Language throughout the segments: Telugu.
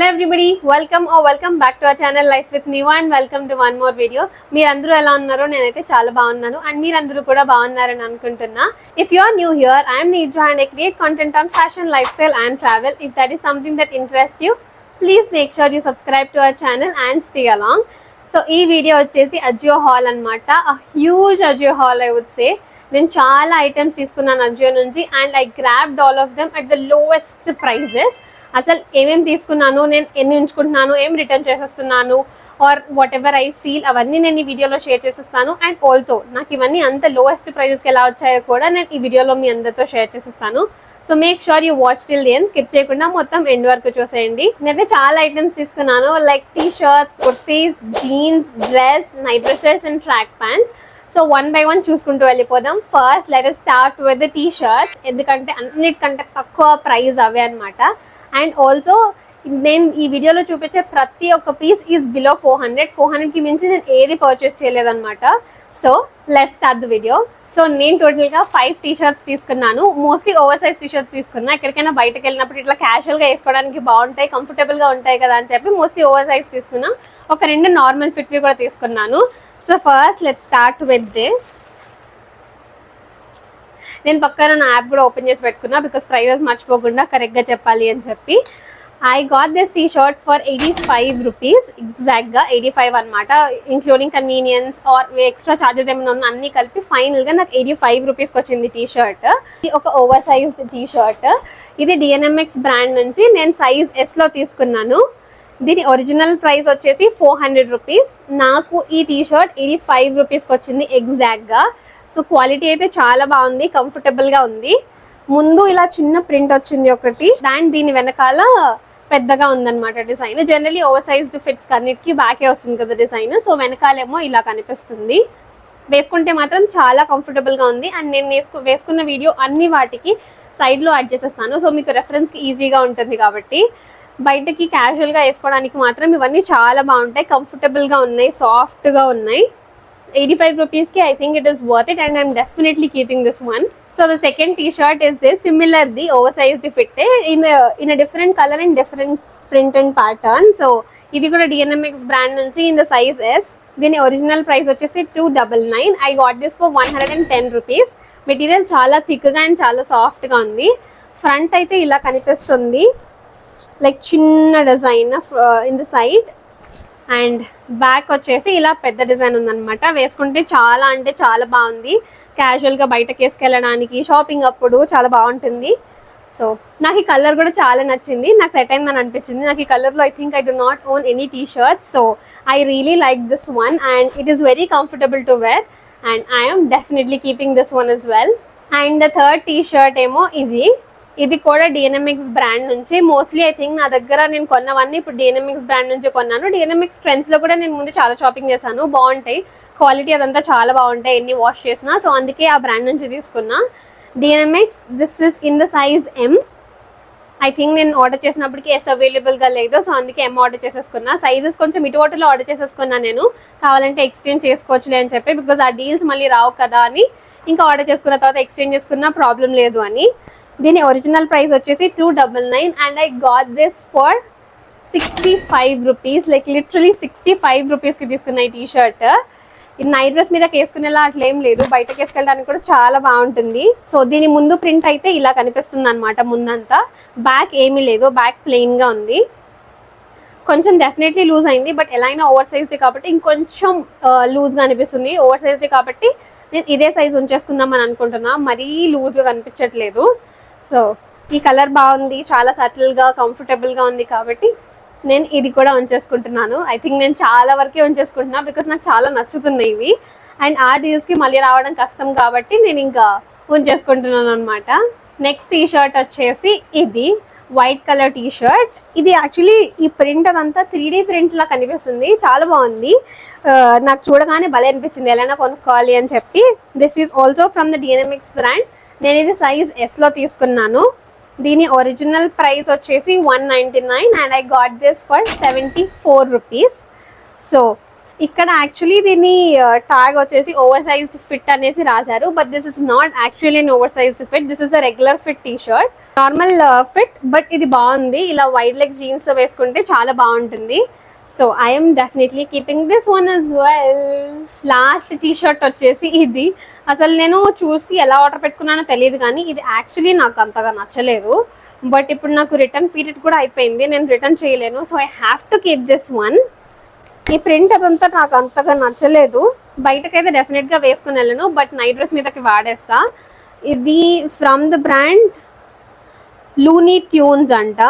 everybody, welcome back to our channel Life with Niva and welcome to one more video. మీరందరూ ఎలా ఉన్నారో నేనైతే చాలా బాగున్నాను and మీరందరూ కూడా బాగున్నారని అనుకుంటున్నా. If you are new here, I am Nija and I create content on fashion, lifestyle and travel. If that is something that interests you, please make sure you subscribe to our channel and stay along. So ఈ వీడియో వచ్చేసి అజియో హాల్ అన్నమాట. A huge Ajio hall I would say. నేను చాలా ఐటమ్స్ తీసుకున్నాను అజియో నుంచి and I grabbed all of them at the lowest prices. అసలు ఏమేమి తీసుకున్నాను, నేను ఎన్ని ఉంచుకుంటున్నాను, ఏం రిటర్న్ చేసేస్తున్నాను or whatever I feel అవన్నీ నేను ఈ వీడియోలో షేర్ చేసేస్తాను. అండ్ ఆల్సో నాకు ఇవన్నీ అంత లోయెస్ట్ ప్రైజెస్కి ఎలా వచ్చాయో కూడా నేను ఈ వీడియోలో మీ అందరితో షేర్ చేసేస్తాను. So make sure you watch till the end, skip చేయకుండా మొత్తం ఎండ్ వరకు చూసేయండి. నేనైతే చాలా ఐటమ్స్ తీసుకున్నాను, like T shirts, kurtis, jeans, dress, night dresses and track pants. So one by one చూసుకుంటూ వెళ్ళిపోదాం. First let us start with the T shirts, ఎందుకంటే అన్నిటికంటే తక్కువ ప్రైస్ అవే అనమాట. అండ్ ఆల్సో నేను ఈ వీడియోలో చూపించే ప్రతి ఒక్క పీస్ ఈజ్ బిలో 400కి మించి నేను ఏది పర్చేస్ చేయలేదన్నమాట. So let's start the video. So నేను టోటల్గా 5 టీ షర్ట్స్ తీసుకున్నాను. Mostly over size T shirts తీసుకున్నా. ఎక్కడికైనా బయటకు వెళ్ళినప్పుడు ఇట్లా క్యాజువల్గా వేసుకోవడానికి బాగుంటాయి, కంఫర్టబుల్గా ఉంటాయి కదా అని చెప్పి మోస్ట్లీ ఓవర్ సైజ్ తీసుకున్నా. ఒక 2 నార్మల్ ఫిట్వి కూడా తీసుకున్నాను. So first let's start with this. నేను పక్కన నా యాప్ కూడా ఓపెన్ చేసి పెట్టుకున్నా బికాస్ ప్రైజెస్ మర్చిపోకుండా కరెక్ట్గా చెప్పాలి అని చెప్పి. I got this T shirt for 85 rupees, ఎగ్జాక్ట్గా 85 అనమాట, including convenience are extra charges ఏమైనా ఉన్నా అన్నీ కలిపి ఫైనల్గా నాకు 85 రూపీస్కి వచ్చింది టీ షర్ట్. ఇది ఒక ఓవర్ సైజ్డ్ టీ షర్ట్. ఇది డిఎన్ఎంఎక్స్ బ్రాండ్ నుంచి నేను సైజ్ ఎస్లో తీసుకున్నాను. దీని ఒరిజినల్ ప్రైస్ వచ్చేసి 400 రూపీస్. నాకు ఈ టీ షర్ట్ 85 రూపీస్కి వచ్చింది ఎగ్జాక్ట్గా. సో క్వాలిటీ అయితే చాలా బాగుంది, కంఫర్టబుల్గా ఉంది. ముందు ఇలా చిన్న ప్రింట్ వచ్చింది ఒకటి, అండ్ దీని వెనకాల పెద్దగా ఉందన్నమాట design. Generally over sized fits అన్నిటికీ బ్యాకే వస్తుంది కదా డిజైన్. సో వెనకాలేమో ఇలా కనిపిస్తుంది. వేసుకుంటే మాత్రం చాలా కంఫర్టబుల్గా ఉంది. అండ్ నేను వేసుకున్న వీడియో అన్ని వాటికి సైడ్లో యాడ్ చేసేస్తాను, సో మీకు రెఫరెన్స్కి ఈజీగా ఉంటుంది. కాబట్టి బయటకి క్యాజువల్గా వేసుకోవడానికి మాత్రం ఇవన్నీ చాలా బాగుంటాయి, కంఫర్టబుల్గా ఉన్నాయి, సాఫ్ట్గా ఉన్నాయి. 85 రూపీస్కి I think it is worth it and I'm definitely keeping this one. So the second t-shirt is this, similar the oversized fit in a different color and different print and pattern. So ఇది కూడా DNMX brand నుంచి in the size S. దీని ఒరిజినల్ ప్రైస్ వచ్చేసి 299. I got this for 110 rupees. Material చాలా థిక్గా అండ్ చాలా సాఫ్ట్గా ఉంది. ఫ్రంట్ అయితే ఇలా కనిపిస్తుంది, లైక్ చిన్న design in the side, and back వచ్చేసి ఇలా పెద్ద డిజైన్ ఉందన్నమాట. వేసుకుంటే చాలా అంటే చాలా బాగుంది, క్యాజువల్గా బయటకు వేసుకెళ్ళడానికి, షాపింగ్ అప్పుడు చాలా బాగుంటుంది. సో నాకు ఈ కలర్ కూడా చాలా నచ్చింది, నాకు సెట్ అయిందని అనిపించింది. నాకు ఈ కలర్లో I think I do not own any T shirts, so I really like this one and it is very comfortable to wear and I am definitely keeping this one as well. And the third T shirt ఏమో ఇది కూడా డిఎన్ఎంఎక్స్ బ్రాండ్ నుంచి. మోస్ట్లీ ఐ థింక్ నా దగ్గర నేను కొన్నవన్నీ ఇప్పుడు డిఎన్ఎంఎక్స్ బ్రాండ్ నుంచి కొన్నాను. డిఎన్ఎంఎక్స్ ట్రెండ్స్లో కూడా నేను ముందు చాలా షాపింగ్ చేశాను, బాగుంటాయి, క్వాలిటీ అదంతా చాలా బాగుంటాయి ఎన్ని వాష్ చేసినా. సో అందుకే ఆ బ్రాండ్ నుంచి తీసుకున్నా. డిఎన్ఎంఎక్స్, this is in the size M. I think నేను ఆర్డర్ చేసినప్పటికీ S అవైలబుల్గా లేదు, సో అందుకే M ఆర్డర్ చేసేసుకున్నా. సైజెస్ కొంచెం ఇటువటులో ఆర్డర్ చేసేసుకున్నా నేను, కావాలంటే ఎక్స్చేంజ్ చేసుకోవచ్చులే అని చెప్పి, బికాజ్ ఆ డీల్స్ మళ్ళీ రావు కదా అని. ఇంకా ఆర్డర్ చేసుకున్న తర్వాత ఎక్స్చేంజ్ చేసుకున్నా ప్రాబ్లం లేదు అని. దీని ఒరిజినల్ ప్రైస్ వచ్చేసి 299 and I got this for 65 rupees, like literally 65 రూపీస్కి తీసుకున్న ఈ టీ షర్ట్. ఇది నైట్ డ్రెస్ మీద వేసుకునేలా అట్లా ఏం లేదు, బయటకు వేసుకెళ్ళడానికి కూడా చాలా బాగుంటుంది. సో దీని ముందు ప్రింట్ అయితే ఇలా కనిపిస్తుంది అనమాట ముందంతా. బ్యాక్ ఏమీ లేదు, బ్యాక్ ప్లెయిన్గా ఉంది. కొంచెం డెఫినెట్లీ లూజ్ అయింది, బట్ ఎలా అయినా ఓవర్ సైజ్ది కాబట్టి ఇంకొంచెం లూజ్గా అనిపిస్తుంది. ఓవర్ సైజ్ది కాబట్టి నేను ఇదే సైజ్ ఉంచేసుకుందాం అని అనుకుంటున్నా, మరీ లూజ్గా కనిపించట్లేదు. సో ఈ కలర్ బాగుంది, చాలా సటిల్గా కంఫర్టబుల్గా ఉంది కాబట్టి నేను ఇది కూడా ఉంచేసుకుంటున్నాను. ఐ థింక్ నేను చాలా వరకే ఉంచేసుకుంటున్నా బికాస్ నాకు చాలా నచ్చుతున్నాయి ఇవి. అండ్ ఆ డీల్స్కి మళ్ళీ రావడం కష్టం కాబట్టి నేను ఇంకా ఉంచేసుకుంటున్నాను అనమాట. నెక్స్ట్ టీ షర్ట్ వచ్చేసి ఇది వైట్ కలర్ టీ షర్ట్. ఇది యాక్చువల్లీ ఈ ప్రింట్ అదంతా 3D ప్రింట్ లా కనిపిస్తుంది, చాలా బాగుంది. నాకు చూడగానే భలే అనిపించింది, ఎలా కొనుక్కోవాలి అని చెప్పి. This is also from the డిఎన్ఎంఎక్స్ brand. నేను ఇది సైజ్ ఎస్లో తీసుకున్నాను. దీని ఒరిజినల్ ప్రైస్ వచ్చేసి 199 and I got this for 74 rupees. So ఇక్కడ యాక్చువల్లీ దీని ట్యాగ్ వచ్చేసి ఓవర్ సైజ్డ్ ఫిట్ అనేసి రాశారు, but this is not actually an over sized fit. This is a regular fit T shirt, normal fit, but ఇది బాగుంది. ఇలా వైడ్ లెగ్ జీన్స్ వేసుకుంటే చాలా బాగుంటుంది. So I'm definitely keeping this one as well. Last T shirt వచ్చేసి ఇది. అసలు నేను చూసి ఎలా ఆర్డర్ పెట్టుకున్నానో తెలియదు, కానీ ఇది యాక్చువల్లీ నాకు అంతగా నచ్చలేదు. బట్ ఇప్పుడు నాకు రిటర్న్ పీరియడ్ కూడా అయిపోయింది, నేను రిటర్న్ చేయలేను. So I have to keep this one. ఈ ప్రింట్ అదంతా నాకు అంతగా నచ్చలేదు. బయటకైతే డెఫినెట్గా వేసుకుని వెళ్ళను, బట్ నైట్ డ్రెస్ మీదకి వాడేస్తా. ఇది from the brand Looney tunes అంట,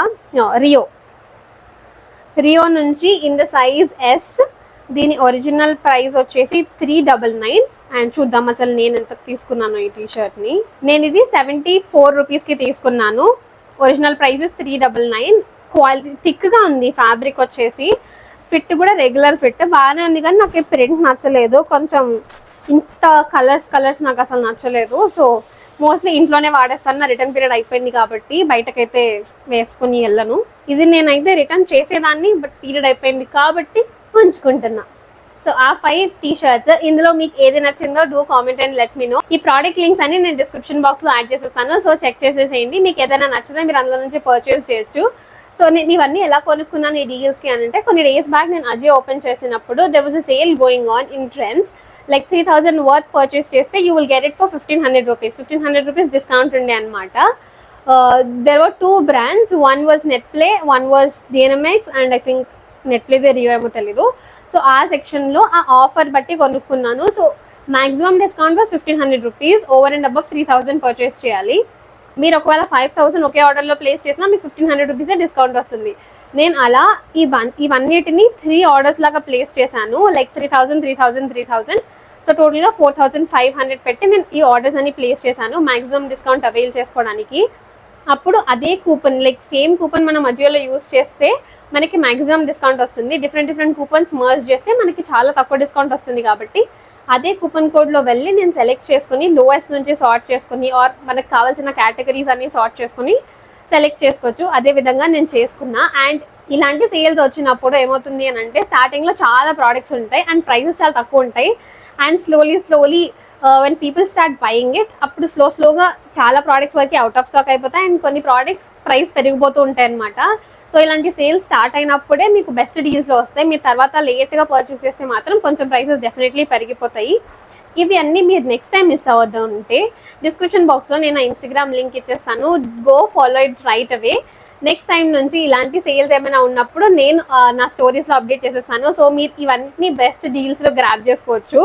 రియో నుంచి ఇన్ ద సైజ్ ఎస్. దీని ఒరిజినల్ ప్రైస్ వచ్చేసి 399. అండ్ చూద్దాం అసలు నేను ఎంత తీసుకున్నాను ఈ టీషర్ట్ని. నేను ఇది 74 రూపీస్కి తీసుకున్నాను. Original price 399. క్వాలిటీ థిక్గా ఉంది, ఫ్యాబ్రిక్ వచ్చేసి. ఫిట్ కూడా రెగ్యులర్ ఫిట్ బాగానే ఉంది, కానీ నాకు ఈ ప్రింట్ నచ్చలేదు. కొంచెం ఇంత కలర్స్ నాకు అసలు నచ్చలేదు. సో మోస్ట్లీ ఇంట్లోనే వాడేస్తాను, నా రిటర్న్ పీరియడ్ అయిపోయింది కాబట్టి బయటకైతే వేసుకుని వెళ్ళను. ఇది నేనైతే రిటర్న్ చేసేదాన్ని, బట్ పీరియడ్ అయిపోయింది కాబట్టి ఉంచుకుంటున్నా. సో ఆ 5 టీ షర్ట్స్, ఇందులో మీకు ఏది నచ్చిందో do comment and let me know. ఈ ప్రోడక్ట్ లింక్స్ అన్ని నేను డిస్క్రిప్షన్ బాక్స్లో యాడ్ చేసేస్తాను, సో చెక్ చేసేసేయండి. మీకు ఏదైనా నచ్చితే మీరు అందులో నుంచి పర్చేస్ చేయొచ్చు. సో నేను ఇవన్నీ ఎలా కొనుక్కున్నాను ఈ డీల్స్కి అని అంటే, కొన్ని డేస్ బ్యాక్ నేను అజియో ఓపెన్ చేసినప్పుడు there was a sale going on in trends. Like 3000 worth purchase చేస్తే you will get it for 1500 rupees. 1500 rupees discount ఉండే అనమాట. There were 2 brands. One was Netplay, one was DNMX, and I think నెట్ప్లేదే రియో ఏమో తెలీదు. సో ఆ సెక్షన్లో ఆ ఆఫర్ బట్టి కొనుక్కున్నాను. So maximum discount was 1500 rupees. Over and above 3000 purchase చేయాలి. మీరు ఒకవేళ 5000 ఒకే ఆర్డర్లో ప్లేస్ చేసినా మీకు 1500 రూపీసే డిస్కౌంట్ వస్తుంది. నేను అలా ఇవన్నిటిని 3 ఆర్డర్స్ లాగా ప్లేస్ చేశాను, లైక్ 3000, 3000, 3000. సో టోటల్గా 4500 పెట్టి నేను ఈ ఆర్డర్స్ అన్ని ప్లేస్ చేశాను, మ్యాక్సిమం డిస్కౌంట్ అవైల్ చేసుకోవడానికి. అప్పుడు అదే కూపన్, లైక్ సేమ్ కూపన్ మనం అజియోలో యూస్ చేస్తే మనకి మ్యాక్సిమం డిస్కౌంట్ వస్తుంది. డిఫరెంట్ కూపన్స్ మర్జ్ చేస్తే మనకి చాలా తక్కువ డిస్కౌంట్ వస్తుంది. కాబట్టి అదే కూపన్ కోడ్లో వెళ్ళి నేను సెలెక్ట్ చేసుకుని లోయెస్ట్ నుంచి సార్ట్ చేసుకుని, ఆర్ మనకు కావాల్సిన కేటగిరీస్ అన్ని సార్ట్ చేసుకుని సెలెక్ట్ చేసుకోవచ్చు. అదే విధంగా నేను చేసుకున్నా. అండ్ ఇలాంటి సేల్స్ వచ్చినప్పుడు ఏమవుతుంది అని అంటే, స్టార్టింగ్లో చాలా ప్రోడక్ట్స్ ఉంటాయి అండ్ ప్రైసెస్ చాలా తక్కువ ఉంటాయి. And slowly when people start buying it, అప్పుడు స్లోగా చాలా ప్రోడక్ట్స్ వరకు అవుట్ ఆఫ్ స్టాక్ అయిపోతాయి అండ్ కొన్ని ప్రోడక్ట్స్ ప్రైస్ పెరిగిపోతూ ఉంటాయి అనమాట. సో ఇలాంటి సేల్స్ స్టార్ట్ అయినప్పుడే మీకు బెస్ట్ డీల్స్లో వస్తాయి. మీరు తర్వాత లేట్గా పర్చేస్ చేస్తే మాత్రం కొంచెం ప్రైసెస్ డెఫినెట్లీ పెరిగిపోతాయి. ఇవి అన్నీ మీరు నెక్స్ట్ టైం మిస్ అవ్వద్దు అంటే డిస్క్రిప్షన్ బాక్స్లో నేను ఇన్స్టాగ్రామ్ లింక్ ఇచ్చేస్తాను. Go follow it right away. Next time నుంచి ఇలాంటి సేల్స్ ఏమైనా ఉన్నప్పుడు నేను నా స్టోరీస్లో అప్డేట్ చేసేస్తాను. సో మీరు ఇవన్నీ బెస్ట్ డీల్స్లో గ్రాబ్ చేసుకోవచ్చు.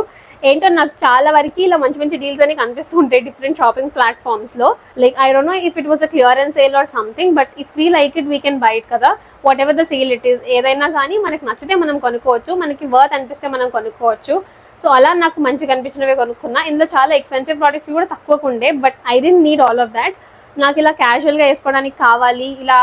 ఏంటో నాకు చాలా వరకు ఇలా మంచి డీల్స్ అని కనిపిస్తూ ఉంటాయి డిఫరెంట్ షాపింగ్ ప్లాట్ఫామ్స్లో. Like I don't know if it was a clearance sale or something, but if we like it we can buy it కదా. Whatever the sale it is, ఏదైనా కానీ మనకి నచ్చితే మనం కొనుక్కోవచ్చు, మనకి వర్త్ అనిపిస్తే మనం కొనుక్కోవచ్చు. సో అలా నాకు మంచిగా అనిపించినవే కొనుక్కున్నా. ఇందులో చాలా ఎక్స్పెన్సివ్ ప్రోడక్ట్స్ కూడా తక్కువకు ఉండే, but I don't need all of that. నాకు ఇలా క్యాజువల్గా వేసుకోవడానికి కావాలి, ఇలా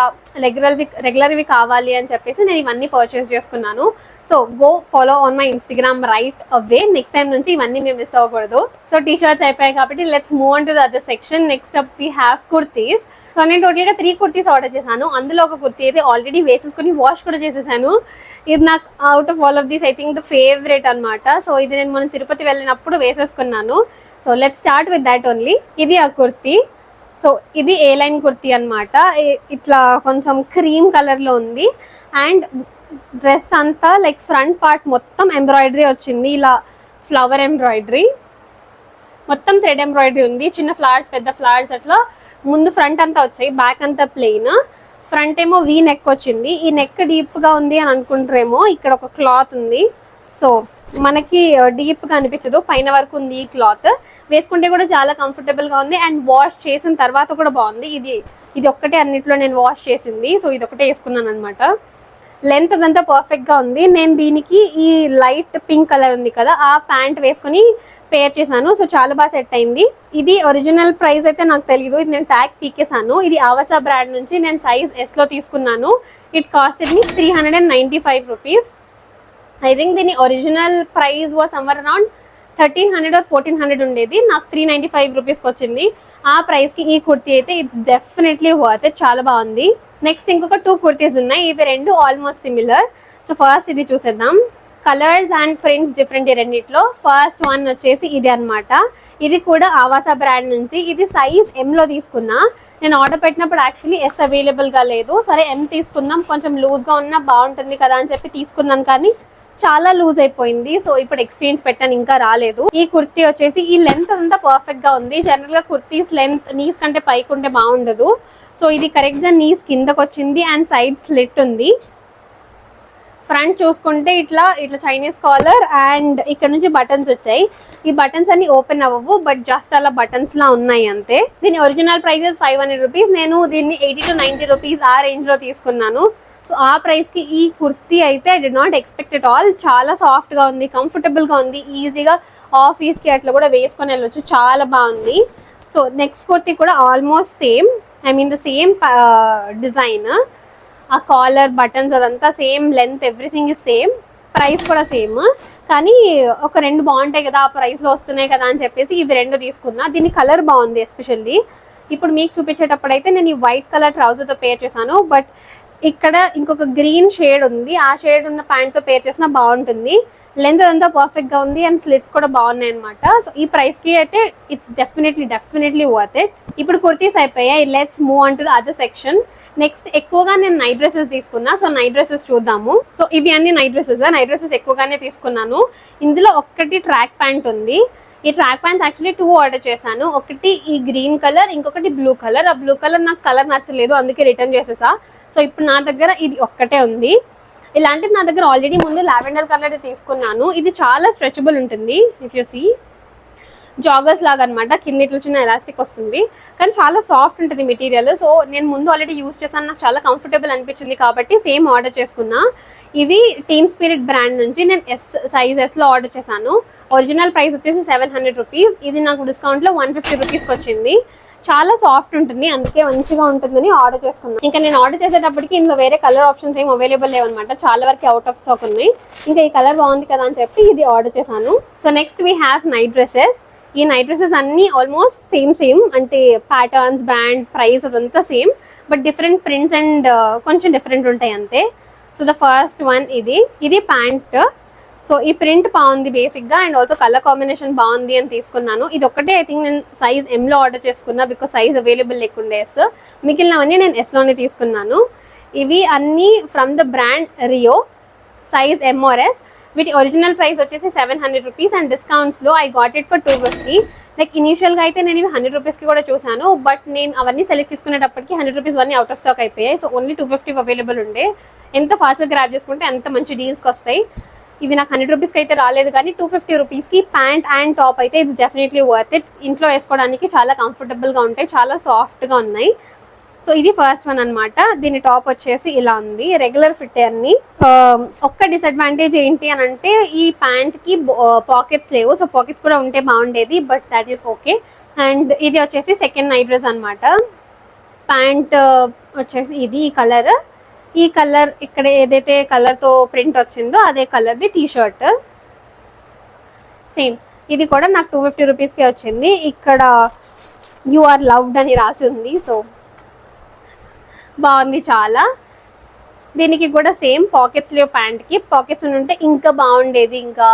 రెగ్యులర్వి కావాలి అని చెప్పేసి నేను ఇవన్నీ పర్చేస్ చేసుకున్నాను. So go follow on my Instagram right away. Next time నుంచి ఇవన్నీ మేము మిస్ అవ్వకూడదు. సో టీ షర్ట్స్ అయిపోయాయి కాబట్టి let's move on to the other section. Next up we have kurtis. So నేను టోటల్గా 3 కుర్తీస్ ఆర్డర్ చేశాను. అందులో ఒక కుర్తీ అయితే ఆల్రెడీ వేసేసుకుని వాష్ కూడా చేసేసాను. ఇది నాకు out of all of these I think the favourite అనమాట. సో ఇది నేను మనం తిరుపతి వెళ్ళినప్పుడు వేసేసుకున్నాను. So let's start with that only. ఇది ఆ కుర్తీ. సో ఇది ఏ లైన్ కుర్తీ అనమాట. ఇట్లా కొంచెం క్రీమ్ కలర్లో ఉంది. అండ్ డ్రెస్ అంతా లైక్ ఫ్రంట్ పార్ట్ మొత్తం ఎంబ్రాయిడరీ వచ్చింది. ఇలా ఫ్లవర్ ఎంబ్రాయిడరీ, మొత్తం థ్రెడ్ ఎంబ్రాయిడరీ ఉంది. చిన్న ఫ్లవర్స్, పెద్ద ఫ్లవర్స్, అట్లా ముందు ఫ్రంట్ అంతా వచ్చాయి, బ్యాక్ అంతా ప్లెయిన్. ఫ్రంట్ ఏమో వీ నెక్ వచ్చింది. ఈ నెక్ డీప్గా ఉంది అని అనుకుంటారేమో, ఇక్కడ ఒక క్లాత్ ఉంది. సో మనకి డీప్గా అనిపించదు, పైన వరకు ఉంది ఈ క్లాత్. వేసుకుంటే కూడా చాలా కంఫర్టబుల్గా ఉంది. అండ్ వాష్ చేసిన తర్వాత కూడా బాగుంది. ఇది ఒక్కటే అన్నిట్లో నేను వాష్ చేసింది. సో ఇది ఒకటే వేసుకున్నాను అనమాట. లెంత్ అదంతా పర్ఫెక్ట్గా ఉంది. నేను దీనికి ఈ లైట్ పింక్ కలర్ ఉంది కదా, ఆ ప్యాంట్ వేసుకొని పేర్ చేశాను. సో చాలా బాగా సెట్ అయింది. ఇది ఒరిజినల్ ప్రైస్ అయితే నాకు తెలియదు, ఇది నేను ట్యాగ్ పీకేసాను. ఇది ఆవాసా బ్రాండ్ నుంచి నేను సైజ్ ఎస్లో తీసుకున్నాను. It costed me 395 rupees. I think దీని original price was somewhere around 1300 or 1400 ఉండేది. నాకు 395 రూపీస్కి వచ్చింది. ఆ ప్రైస్కి ఈ కుర్తీ అయితే ఇట్స్ డెఫినెట్లీ వర్త్ ఇట్, చాలా బాగుంది. నెక్స్ట్ ఇంకొక 2 కుర్తీస్ ఉన్నాయి. ఇవి రెండు ఆల్మోస్ట్ సిమిలర్. సో ఫస్ట్ ఇది చూసేద్దాం. కలర్స్ అండ్ ప్రింట్స్ డిఫరెంట్ రెండిట్లో. ఫస్ట్ వన్ వచ్చేసి ఇది అన్నమాట. ఇది కూడా ఆవాసా బ్రాండ్ నుంచి. ఇది సైజ్ ఎంలో తీసుకున్నా. నేను ఆర్డర్ పెట్టినప్పుడు యాక్చువల్లీ ఎస్ అవైలబుల్గా లేదు. సరే ఎం తీసుకుందాం, కొంచెం లూజ్గా ఉన్నా బాగుంటుంది కదా అని చెప్పి తీసుకున్నాను, కానీ చాలా లూజ్ అయిపోయింది. సో ఇప్పుడు ఎక్స్చేంజ్ పెట్టాను, ఇంకా రాలేదు. ఈ కుర్తీ వచ్చేసి ఈ లెంత్ అంతా పర్ఫెక్ట్ గా ఉంది. జనరల్ గా కుర్తీస్ లెంత్ నీస్ కంటే పైకి ఉంటే బాగుండదు. సో ఇది కరెక్ట్ గా నీస్ కిందకు వచ్చింది అండ్ సైడ్ స్లిట్ ఉంది. ఫ్రంట్ చూసుకుంటే ఇట్లా ఇట్లా చైనీస్ కాలర్ అండ్ ఇక్కడ నుంచి బటన్స్ వచ్చాయి. ఈ బటన్స్ అన్ని ఓపెన్ అవ్వవు, బట్ జస్ట్ అలా బటన్స్ లా ఉన్నాయి అంతే. దీని ఒరిజినల్ ప్రైజెస్ 500 రూపీస్. నేను దీన్ని 80 to 90 రూపీస్ ఆ రేంజ్ లో తీసుకున్నాను. సో ఆ ప్రైస్ కి ఈ కుర్తీ అయితే I did not expect at all. చాలా సాఫ్ట్ గా ఉంది, కంఫర్టబుల్ గా ఉంది, ఈజీగా ఆఫీస్ కి అట్లా కూడా వేసుకొని వెళ్ళొచ్చు, చాలా బాగుంది. సో నెక్స్ట్ కుర్తీ కూడా almost same, I mean the same design. ఆ కాలర్ బటన్స్ అదంతా same, length everything is same, price కూడా సేమ్. కానీ ఒక రెండు బాగుంటాయి కదా, ఆ ప్రైస్లో వస్తున్నాయి కదా అని చెప్పేసి ఇవి రెండు తీసుకున్నా. దీని కలర్ బాగుంది ఎస్పెషల్లీ. ఇప్పుడు మీకు చూపించేటప్పుడు అయితే నేను ఈ వైట్ కలర్ ట్రౌజర్తో పేర్ చేశాను, బట్ ఇక్కడ ఇంకొక గ్రీన్ షేడ్ ఉంది. ఆ షేడ్ ఉన్న ప్యాంట్తో పేర్ చేసినా బాగుంటుంది. లెంత్ అదంతా పర్ఫెక్ట్గా ఉంది అండ్ స్లిట్స్ కూడా బాగున్నాయి అనమాట. సో ఈ ప్రైస్కి అయితే ఇట్స్ డెఫినెట్లీ వర్త్ ఇట్. ఇప్పుడు కుర్తీస్ అయిపోయాయి. Let's move on to the other section. Next ఎక్కువగా నేను నైట్ డ్రెస్సెస్ తీసుకున్నా. సో నైట్ డ్రెస్సెస్ చూద్దాము. సో ఇవి అన్ని నైట్ డ్రెస్సెస్ ఎక్కువగానే తీసుకున్నాను. ఇందులో ఒక్కటి ట్రాక్ ప్యాంట్ ఉంది. ఈ ట్రాక్ ప్యాంట్స్ యాక్చువల్లీ 2 ఆర్డర్ చేశాను. ఒకటి ఈ గ్రీన్ కలర్, ఇంకొకటి బ్లూ కలర్. ఆ బ్లూ కలర్ నాకు కలర్ నచ్చలేదు, అందుకే రిటర్న్ చేసేసా. సో ఇప్పుడు నా దగ్గర ఇది ఒక్కటే ఉంది. ఇలాంటిది నా దగ్గర ఆల్రెడీ ముందు లావెండర్ కలర్ తీసుకున్నాను. ఇది చాలా స్ట్రెచబుల్ ఉంటుంది. ఇఫ్ యూ సీ, జాగర్స్ లాగా అనమాట. కింద ఇట్లా చిన్న ఎలాస్టిక్ వస్తుంది, కానీ చాలా సాఫ్ట్ ఉంటుంది మెటీరియల్. సో నేను ముందు ఆల్రెడీ యూజ్ చేశాను, నాకు చాలా కంఫర్టబుల్ అనిపించింది కాబట్టి సేమ్ ఆర్డర్ చేసుకున్నా. ఇవి టీమ్ స్పిరిట్ బ్రాండ్ నుంచి నేను సైజ్ ఎస్లో ఆర్డర్ చేశాను. ఒరిజినల్ ప్రైస్ వచ్చేసి 700 రూపీస్. ఇది నాకు డిస్కౌంట్లో 150 రూపీస్కి వచ్చింది. చాలా సాఫ్ట్ ఉంటుంది, అందుకే మంచిగా ఉంటుందని ఆర్డర్ చేసుకున్నాను. ఇంకా నేను ఆర్డర్ చేసేటప్పటికి ఇందులో వేరే కలర్ ఆప్షన్స్ ఏం అవైలబుల్ లేవన్నమాట, చాలా వరకు అవుట్ ఆఫ్ స్టాక్ ఉన్నాయి. ఇంకా ఈ కలర్ బాగుంది కదా అని చెప్పి ఇది ఆర్డర్ చేశాను. So next we have night dresses. ఈ నైట్ డ్రెస్సెస్ అన్నీ ఆల్మోస్ట్ సేమ్, అంటే ప్యాటర్న్స్, బ్రాండ్, ప్రైస్ అదంతా same, but different prints and కొంచెం డిఫరెంట్ ఉంటాయి అంతే. సో ద ఫస్ట్ వన్ ఇది ప్యాంట్. సో ఈ ప్రింట్ బాగుంది బేసిక్గా, అండ్ ఆల్సో కలర్ కాంబినేషన్ బాగుంది అని తీసుకున్నాను. ఇది ఒక్కటే ఐ థింక్ నేను సైజ్ ఎంలో ఆర్డర్ చేసుకున్నా, బికాస్ సైజ్ అవైలబుల్ లేకుండా ఎస్. మిగిలినవన్నీ నేను ఎస్లోనే తీసుకున్నాను. ఇవి అన్నీ from the brand Rio, size M or S. వీటి ఒరిజినల్ ప్రైస్ వచ్చేసి 700 రూపీస్ అండ్ డిస్కౌంట్స్లో I got it for 250. Like ఇనీషియల్గా అయితే నేను ఇవి 100 రూపీస్కి కూడా చూశాను, బట్ నేను అవన్నీ సెలెక్ట్ చేసుకునేటప్పటికి 100 రూపీస్ అన్నీ అవుట్ ఆఫ్ స్టాక్ అయిపోయాయి. సో ఓన్లీ 250 అవైలబుల్ ఉండే. ఎంత ఫాస్ట్గా గ్రాప్ చేసుకుంటే అంత మంచి డీల్స్కి వస్తాయి. ఇవి నాకు 100 రూపీస్కి అయితే రాలేదు, కానీ 250 రూపీస్కి ప్యాంట్ అండ్ టాప్ అయితే ఇట్స్ డెఫినెట్లీ వర్త్ ఇట్. ఇంట్లో వేసుకోవడానికి చాలా కంఫర్టబుల్గా ఉంటాయి, చాలా సాఫ్ట్గా ఉన్నాయి. సో ఇది ఫస్ట్ వన్ అనమాట. దీని టాప్ వచ్చేసి ఇలా ఉంది, రెగ్యులర్ ఫిట్ అన్ని. ఒక్క డిసడ్వాంటేజ్ ఏంటి అని అంటే ఈ ప్యాంట్కి పాకెట్స్ లేవు. సో పాకెట్స్ కూడా ఉంటే బాగుండేది, but that is okay. And ఇది వచ్చేసి సెకండ్ నైట్ డ్రెస్ అనమాట. ప్యాంట్ వచ్చేసి ఇది ఈ కలర్ ఇక్కడ ఏదైతే కలర్తో ప్రింట్ వచ్చిందో అదే కలర్ది టీ షర్ట్ సేమ్. ఇది కూడా నాకు 250 రూపీస్కే వచ్చింది. ఇక్కడ యు ఆర్ లవ్డ్ అని రాసి ఉంది. సో బాగుంది చాలా. దీనికి కూడా సేమ్ పాకెట్స్ లేవు, ప్యాంట్కి పాకెట్స్ ఉంటే ఇంకా బాగుండేది, ఇంకా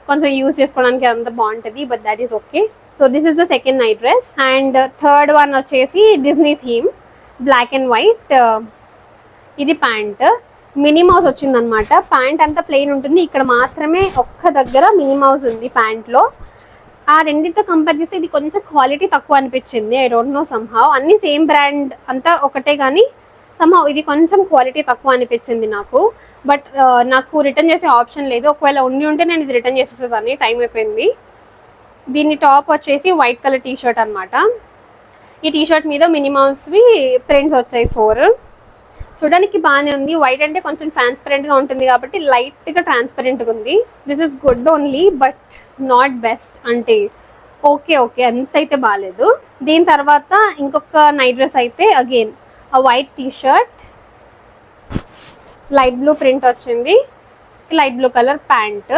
కొంచెం యూజ్ చేసుకోవడానికి అంతా బాగుంటుంది, but that is okay. So this is the second night dress. And third one వచ్చేసి Disney theme, black and white. ఇది ప్యాంట్, మినీ మౌస్ వచ్చిందనమాట. ప్యాంట్ అంతా ప్లెయిన్ ఉంటుంది, ఇక్కడ మాత్రమే ఒక్క దగ్గర మినీ మౌస్ ఉంది ప్యాంట్లో. ఆ రెండింటితో కంపేర్ చేస్తే ఇది కొంచెం క్వాలిటీ తక్కువ అనిపించింది. ఐ డోంట్ నో, సమ్హౌ అన్ని సేమ్ బ్రాండ్ అంతా ఒకటే, కానీ సమ్హౌ ఇది కొంచెం క్వాలిటీ తక్కువ అనిపించింది నాకు. బట్ నాకు రిటర్న్ చేసే ఆప్షన్ లేదు. ఒకవేళ ఉంటే నేను ఇది రిటర్న్ చేసేసేదాన్ని, టైం అయిపోయింది. దీని టాప్ వచ్చేసి వైట్ కలర్ టీ షర్ట్ అనమాట. ఈ టీ షర్ట్ మీద మినిమమ్స్వి ప్రింట్స్ వచ్చాయి 4. చూడడానికి బాగానే ఉంది. వైట్ అంటే కొంచెం ట్రాన్స్పరెంట్గా ఉంటుంది కాబట్టి లైట్గా ట్రాన్స్పరెంట్గా ఉంది. This is good only, but not best. అంటే ఓకే అంత అయితే బాగాలేదు. దీని తర్వాత ఇంకొక నైట్ డ్రెస్ అయితే again white T shirt, light blue print వచ్చింది, లైట్ బ్లూ కలర్ ప్యాంట్.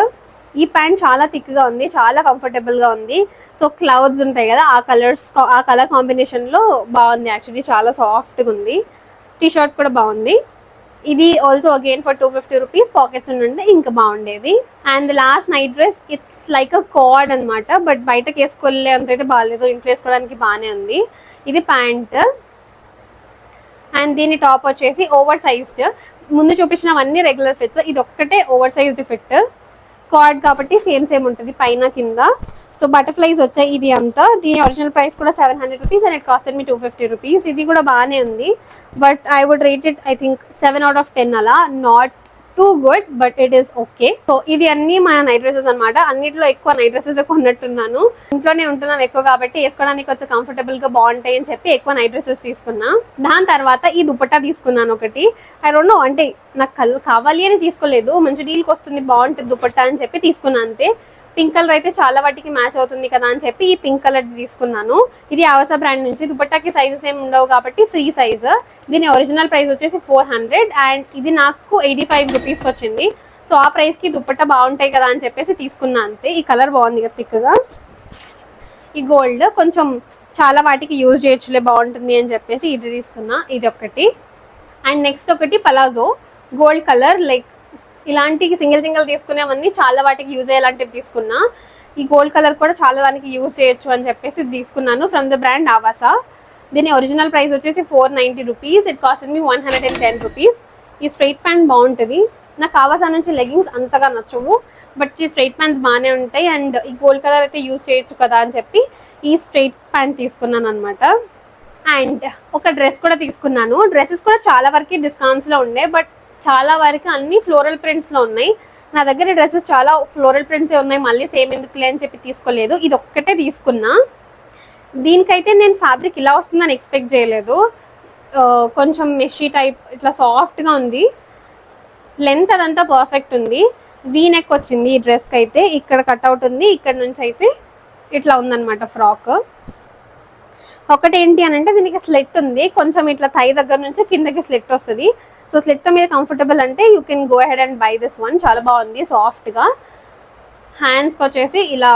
ఈ ప్యాంట్ చాలా థిక్గా ఉంది, చాలా కంఫర్టబుల్గా ఉంది. సో క్లౌడ్స్ ఉంటాయి కదా, ఆ కలర్ కాంబినేషన్లో బాగుంది యాక్చువల్లీ, చాలా సాఫ్ట్గా ఉంది. టీ షర్ట్ కూడా బాగుంది. ఇది also again for 250 rupees. Pockets ఉండే ఇంకా బాగుండేది. And last night dress, it's like a cord అనమాట, బట్ బయటకు వేసుకోలే అంతైతే బాగాలేదు, ఇంట్లో వేసుకోవడానికి బాగానే ఉంది. ఇది ప్యాంట్ అండ్ దీని టాప్ వచ్చేసి ఓవర్ సైజ్డ్. ముందు చూపించినవన్నీ రెగ్యులర్ ఫిట్స్, ఇది ఒక్కటే ఓవర్ సైజ్డ్ ఫిట్. కార్డ్ కాబట్టి సేమ్ ఉంటుంది పైన కింద. సో బటర్ఫ్లైస్ వచ్చాయి ఇవి అంతా. దీని ఒరిజినల్ ప్రైస్ కూడా 700 rupees and it costed me 250 rupees. ఇది కూడా బాగానే ఉంది, but I would rate it I think 7 out of 10 అలా. Not too good but it is okay. So ఇది అన్ని మన నైట్ డ్రెస్సెస్ అనమాట. అన్నిట్లో ఎక్కువ నైట్ డ్రెస్సెస్ కొన్నట్టున్నాను, ఇంట్లోనే ఉంటున్నాను ఎక్కువ కాబట్టి వేసుకోవడానికి కొంచెం కంఫర్టబుల్ గా బాగుంటాయి అని చెప్పి ఎక్కువ నైట్ డ్రెస్సెస్ తీసుకున్నా. దాని తర్వాత ఈ దుపట్టా తీసుకున్నాను ఒకటి. ఐ డోంట్ నో, అంటే నాకు కావాలి అని తీసుకోలేదు, మంచి డీల్కి వస్తుంది బాగుంటుంది దుపట్టా అని చెప్పి తీసుకున్నాను అంతే. పింక్ కలర్ అయితే చాలా వాటికి మ్యాచ్ అవుతుంది కదా అని చెప్పి ఈ పింక్ కలర్ తీసుకున్నాను. ఇది ఆవసా బ్రాండ్ నుంచి. దుపట్టాకి సైజెస్ ఏమి ఉండవు కాబట్టి ఫ్రీ సైజ్. దీని ఒరిజినల్ ప్రైస్ వచ్చేసి 400 అండ్ ఇది నాకు 85 రూపీస్కి వచ్చింది. సో ఆ ప్రైస్కి దుపట్టా బాగుంటాయి కదా అని చెప్పేసి తీసుకున్నా అంతే. ఈ కలర్ బాగుంది కదా థిక్గా. ఈ గోల్డ్ కొంచెం చాలా వాటికి యూజ్ చేయొచ్చులే బాగుంటుంది అని చెప్పేసి ఇది తీసుకున్నా. ఇది ఒకటి. అండ్ నెక్స్ట్ ఒకటి పలాజో గోల్డ్ కలర్, లైక్ ఇలాంటి సింగిల్ తీసుకునేవన్నీ చాలా వాటికి యూజ్ అయ్యేలాంటివి తీసుకున్నా. ఈ గోల్డ్ కలర్ కూడా చాలా దానికి యూజ్ చేయొచ్చు అని చెప్పేసి తీసుకున్నాను ఫ్రమ్ ద బ్రాండ్ ఆవాసా. దీని ఒరిజినల్ ప్రైస్ వచ్చేసి 490 rupees. It cost me 110 rupees. ఈ స్ట్రైట్ ప్యాంట్ బాగుంటుంది. నాకు ఆవాసా నుంచి లెగ్గింగ్స్ అంతగా నచ్చవు, బట్ ఈ స్ట్రైట్ ప్యాంట్స్ బాగానే ఉంటాయి అండ్ ఈ గోల్డ్ కలర్ అయితే యూజ్ చేయొచ్చు కదా అని చెప్పి ఈ స్ట్రైట్ ప్యాంట్ తీసుకున్నాను అనమాట. అండ్ ఒక డ్రెస్ కూడా తీసుకున్నాను. డ్రెస్సెస్ కూడా చాలా వరకు డిస్కౌంట్స్లో ఉండే, బట్ చాలా వరకు అన్ని ఫ్లోరల్ ప్రింట్స్లో ఉన్నాయి. నా దగ్గర డ్రెస్సెస్ చాలా ఫ్లోరల్ ప్రింట్సే ఉన్నాయి, మళ్ళీ సేమ్ ఎందుకులే అని చెప్పి తీసుకోలేదు. ఇది ఒక్కటే తీసుకున్నా. దీనికైతే నేను ఫ్యాబ్రిక్ ఇలా వస్తుందని ఎక్స్పెక్ట్ చేయలేదు. కొంచెం మెషీ టైప్ ఇట్లా సాఫ్ట్గా ఉంది. లెంత్ అదంతా పర్ఫెక్ట్ ఉంది. వీ నెక్ వచ్చింది ఈ డ్రెస్కి అయితే. ఇక్కడ కట్అవుట్ ఉంది, ఇక్కడ నుంచి అయితే ఇట్లా ఉందన్నమాట ఫ్రాక్. ఒకటి ఏంటి అని అంటే దీనికి స్లెట్ ఉంది, కొంచెం ఇట్లా థై దగ్గర నుంచి కిందకి స్లెట్ వస్తుంది. సో స్లెట్తో మీద కంఫర్టబుల్ అంటే you can go head and by this one. చాలా బాగుంది సాఫ్ట్గా. హ్యాండ్స్కి వచ్చేసి ఇలా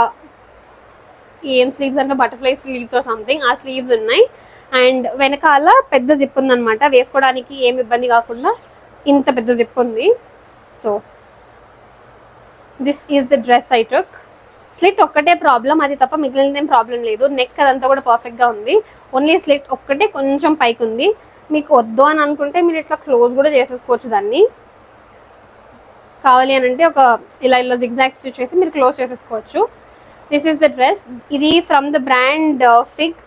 ఏం స్లీవ్స్ అంటే బటర్ఫ్లై స్లీవ్స్ ఆర్ సంథింగ్, ఆ స్లీవ్స్ ఉన్నాయి. అండ్ వెనకాల పెద్ద జిప్ ఉందన్నమాట, వేసుకోవడానికి ఏం ఇబ్బంది కాకుండా ఇంత పెద్ద జిప్ ఉంది. So this is the dress I took. Slit ఒక్కటే ప్రాబ్లం, అది తప్ప మిగిలిన ఏం ప్రాబ్లం లేదు. నెక్ అదంతా కూడా పర్ఫెక్ట్గా ఉంది. ఓన్లీ స్లిట్ ఒక్కటే కొంచెం పైకి ఉంది. మీకు వద్దు అని అనుకుంటే మీరు ఇట్లా క్లోజ్ కూడా చేసేసుకోవచ్చు దాన్ని. కావాలి అని అంటే ఒక ఇలా జిగ్జాగ్ స్టిచ్ చేసి మీరు క్లోజ్ చేసేసుకోవచ్చు. This is the dress. ఇది ఫ్రమ్ ద బ్రాండ్ ఫిగ్.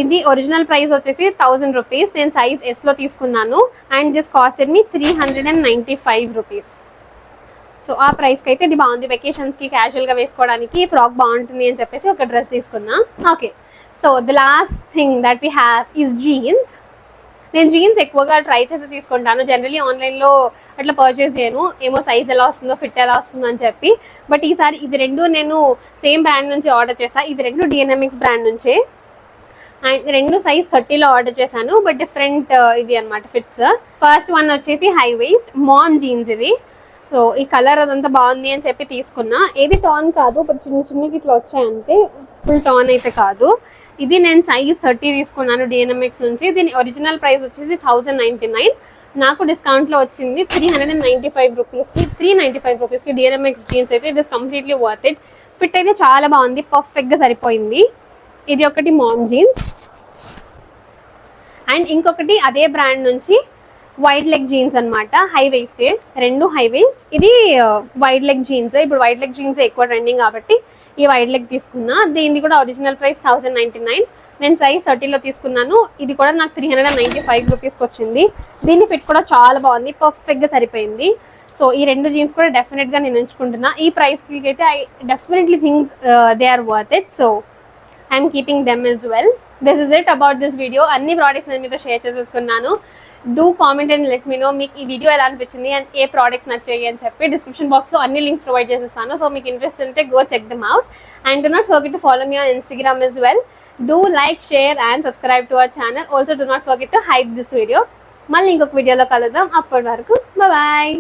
ఇది ఒరిజినల్ ప్రైస్ వచ్చేసి 1000 రూపీస్. నేను సైజ్ ఎస్లో తీసుకున్నాను and this costed me 395 rupees. So ఆ ప్రైస్కి అయితే ఇది బాగుంది. వెకేషన్స్కి క్యాజువల్గా వేసుకోవడానికి ఫ్రాక్ బాగుంటుంది అని చెప్పేసి ఒక డ్రెస్ తీసుకున్నా. Okay, so the last thing that we have is jeans. నేను జీన్స్ ఎక్కువగా ట్రై చేసి తీసుకుంటాను. జనరలీ ఆన్లైన్లో అట్లా పర్చేస్ చేయను, ఏమో సైజ్ ఎలా వస్తుందో ఫిట్ ఎలా వస్తుందో అని చెప్పి. బట్ ఈసారి ఇవి రెండు నేను సేమ్ బ్రాండ్ నుంచి ఆర్డర్ చేశాను. ఇవి రెండు డిఎన్ఎంఎక్స్ బ్రాండ్ నుంచే. అండ్ రెండు సైజ్ 30లో ఆర్డర్ చేశాను, బట్ డిఫరెంట్ ఇవి అనమాట ఫిట్స్. ఫస్ట్ వన్ వచ్చేసి హై వేస్ట్ మామ్ జీన్స్. ఇది సో ఈ కలర్ అదంతా బాగుంది అని చెప్పి తీసుకున్నా. ఏది టాన్ కాదు, బట్ చిన్నకి ఇట్లా వచ్చాయంటే, ఫుల్ టాన్ అయితే కాదు. ఇది నేను సైజ్ 30 తీసుకున్నాను డిఎన్ఎంఎక్స్ నుంచి. దీని ఒరిజినల్ ప్రైస్ వచ్చేసి 1099. నాకు డిస్కౌంట్లో వచ్చింది 395 రూపీస్కి. 395 రూపీస్కి డిఎన్ఎంఎక్స్ జీన్స్ అయితే it is completely worth it. Fit అయితే చాలా బాగుంది, పర్ఫెక్ట్గా సరిపోయింది. ఇది ఒకటి మామ్ జీన్స్. అండ్ ఇంకొకటి అదే బ్రాండ్ నుంచి వైడ్ లెగ్ జీన్స్ అనమాట, హై వేస్ట్. రెండు హై వేస్ట్. ఇది వైడ్ లెగ్ జీన్స్. ఇప్పుడు వైడ్ లెగ్ జీన్స్ ఎక్కువ ట్రెండింగ్ కాబట్టి ఈ వైడ్ లెగ్ తీసుకున్నా. దీనిది కూడా ఒరిజినల్ ప్రైస్ 1099. నేను సైజ్ 30లో తీసుకున్నాను. ఇది కూడా నాకు 395 రూపీస్కి వచ్చింది. దీని ఫిట్ కూడా చాలా బాగుంది, పర్ఫెక్ట్గా సరిపోయింది. సో ఈ రెండు జీన్స్ కూడా డెఫినెట్గా నేను ఎంచుకుంటున్నా. ఈ ప్రైస్కి అయితే I definitely think they are worth it. So I'm keeping them as well. This is it about this video. అన్ని ప్రోడక్ట్స్ నేను మీతో షేర్ చేసేసుకున్నాను. Do comment and let me know మీకు ఈ వీడియో ఎలా అనిపించింది అండ్ ఏ ప్రోడక్ట్స్ నచ్చాయి అని చెప్పి. డిస్క్రిప్షన్ బాక్స్లో అన్ని లింక్స్ ప్రొవైడ్ చేసేస్తాను. సో మీకు ఇంట్రెస్ట్ ఉంటే go check them out. And do not forget to follow me on Instagram as well. Do like, share and subscribe to our channel. Also do not forget to hype this video. మళ్ళీ ఇంకొక వీడియోలో కలుద్దాం. అప్పటి వరకు బాయ్.